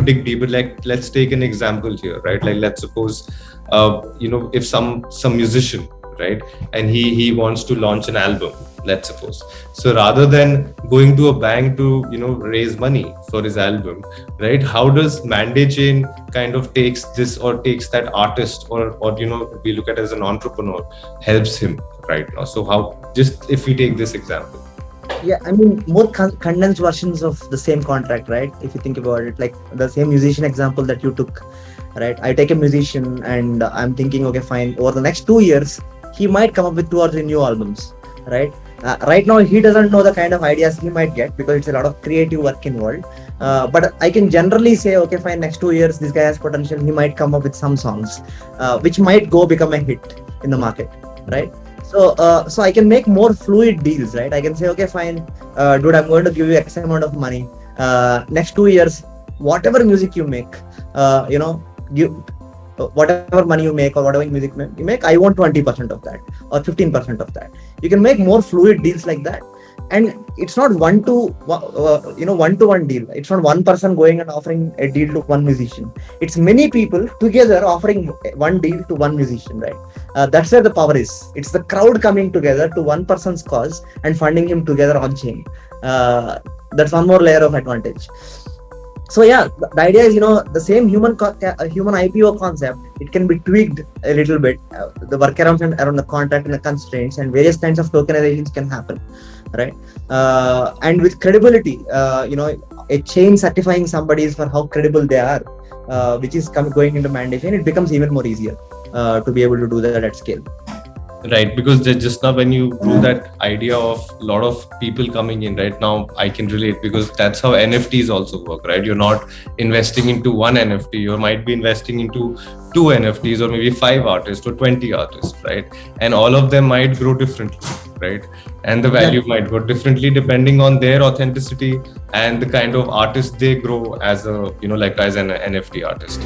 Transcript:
big deal, but like, let's take an example here, right? Like, let's suppose, if some musician, right, and he wants to launch an album, let's suppose. So rather than going to a bank to, raise money for his album, right, how does Mande-Chain kind of takes this, or takes that artist, or we look at it as an entrepreneur, helps him right now? So how, just if we take this example. Yeah, I mean, more condensed versions of the same contract, right? If you think about it, like the same musician example that you took, right? I take a musician and I'm thinking, okay, fine, over the next 2 years, he might come up with 2 or 3 new albums, right? Right now, he doesn't know the kind of ideas he might get because it's a lot of creative work involved. But I can generally say, okay, fine, next 2 years, this guy has potential. He might come up with some songs, which might become a hit in the market, right? So I can make more fluid deals, right? I can say, okay, fine, dude, I'm going to give you X amount of money. Next 2 years, whatever music you make, whatever money you make or whatever music you make, I want 20% of that or 15% of that. You can make more fluid deals like that. And it's not one-to-one deal. It's not one person going and offering a deal to one musician. It's many people together offering one deal to one musician, right? That's where the power is. It's the crowd coming together to one person's cause and funding him together on chain. That's one more layer of advantage. So yeah, the idea is, the same human IPO concept, it can be tweaked a little bit. The workarounds around the contract and the constraints and various kinds of tokenizations can happen, right? And with credibility, a chain certifying somebody for how credible they are, which is going into Mande-Chain, it becomes even more easier to be able to do that at scale. Right, because just now when you do that idea of a lot of people coming in, right, now I can relate, because that's how NFTs also work, right? You're not investing into one NFT, you might be investing into 2 NFTs or maybe 5 artists or 20 artists, right? And all of them might grow differently, right? And the value might grow differently depending on their authenticity and the kind of artist they grow as a, as an NFT artist.